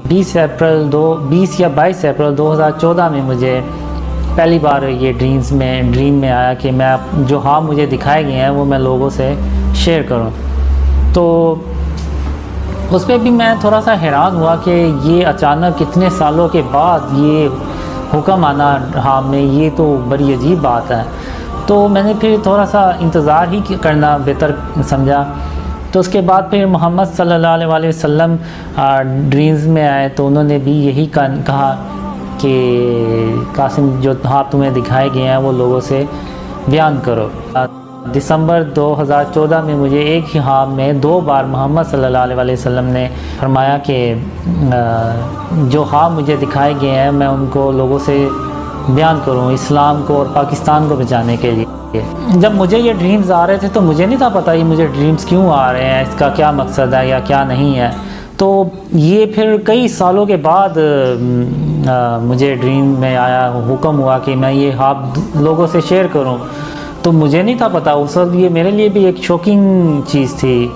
20 یا 22 اپریل 2014 میں مجھے پہلی بار یہ ڈریم میں آیا کہ میں جو خواب مجھے دکھائے گئے ہیں وہ میں لوگوں سے شیئر کروں. تو اس پہ بھی میں تھوڑا سا حیران ہوا کہ یہ اچانک کتنے سالوں کے بعد یہ حکم آنا خواب میں، یہ تو بڑی عجیب بات ہے. تو میں نے پھر تھوڑا سا انتظار ہی کرنا بہتر سمجھا. تو اس کے بعد پھر محمد صلی اللہ علیہ وسلم ڈریمز میں آئے تو انہوں نے بھی یہی کہا کہ قاسم جو خواب تمہیں دکھائے گئے ہیں وہ لوگوں سے بیان کرو. دسمبر 2014 میں مجھے ایک ہی خواب میں 2 بار محمد صلی اللہ علیہ وسلم نے فرمایا کہ جو خواب مجھے دکھائے گئے ہیں میں ان کو لوگوں سے بیان کروں، اسلام کو اور پاکستان کو بچانے کے لیے. جب مجھے یہ ڈریمز آ رہے تھے تو مجھے نہیں تھا پتہ یہ مجھے ڈریمز کیوں آ رہے ہیں، اس کا کیا مقصد ہے یا کیا نہیں ہے. تو یہ پھر کئی سالوں کے بعد مجھے ڈریم میں آیا، حکم ہوا کہ میں یہ خواب لوگوں سے شیئر کروں. تو مجھے نہیں تھا پتہ اس وقت، یہ میرے لیے بھی ایک شوکنگ چیز تھی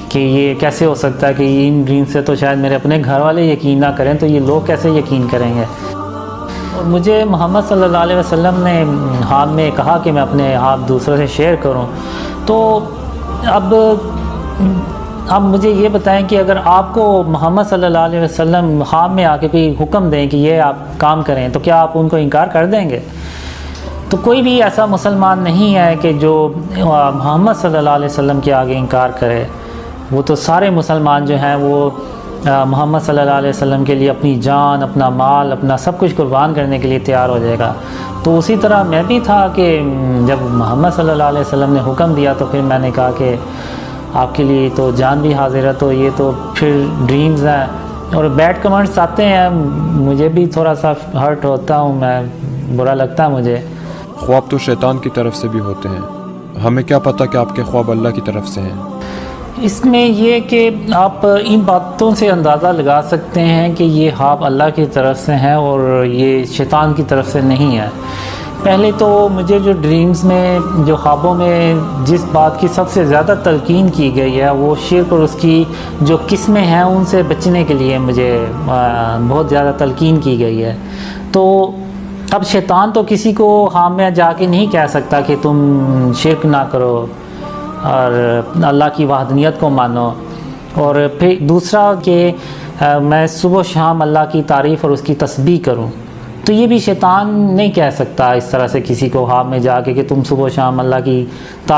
کہ یہ کیسے ہو سکتا ہے کہ ان ڈریم سے تو شاید میرے اپنے گھر والے یقین نہ کریں، تو یہ لوگ کیسے یقین کریں گے. اور مجھے محمد صلی اللہ علیہ وسلم نے خواب میں کہا کہ میں اپنے خواب دوسروں سے شیئر کروں. تو اب مجھے یہ بتائیں کہ اگر آپ کو محمد صلی اللہ علیہ وسلم خواب میں آ کے کوئی حکم دیں کہ یہ آپ کام کریں تو کیا آپ ان کو انکار کر دیں گے؟ تو کوئی بھی ایسا مسلمان نہیں ہے کہ جو محمد صلی اللہ علیہ وسلم کے آگے انکار کرے. وہ تو سارے مسلمان جو ہیں وہ محمد صلی اللہ علیہ وسلم کے لیے اپنی جان، اپنا مال، اپنا سب کچھ قربان کرنے کے لیے تیار ہو جائے گا. تو اسی طرح میں بھی تھا کہ جب محمد صلی اللہ علیہ وسلم نے حکم دیا تو پھر میں نے کہا کہ آپ کے لیے تو جان بھی حاضر ہے. تو یہ تو پھر ڈریمز ہیں اور بیڈ کمنٹس آتے ہیں، مجھے بھی تھوڑا سا ہرٹ ہوتا ہوں، میں برا لگتا ہے مجھے. خواب تو شیطان کی طرف سے بھی ہوتے ہیں، ہمیں کیا پتہ کہ آپ کے خواب اللہ کی طرف سے ہیں. اس میں یہ کہ آپ ان باتوں سے اندازہ لگا سکتے ہیں کہ یہ خواب اللہ کی طرف سے ہیں اور یہ شیطان کی طرف سے نہیں ہے. پہلے تو مجھے جو ڈریمز میں، جو خوابوں میں جس بات کی سب سے زیادہ تلقین کی گئی ہے وہ شرک اور اس کی جو قسمیں ہیں ان سے بچنے کے لیے مجھے بہت زیادہ تلقین کی گئی ہے. تو اب شیطان تو کسی کو خواب میں جا کے نہیں کہہ سکتا کہ تم شرک نہ کرو اور اللہ کی وحدانیت کو مانو. اور پھر دوسرا کہ میں صبح و شام اللہ کی تعریف اور اس کی تسبیح کروں. تو یہ بھی شیطان نہیں کہہ سکتا اس طرح سے کسی کو خواب میں جا کے کہ تم صبح و شام اللہ کی تعریف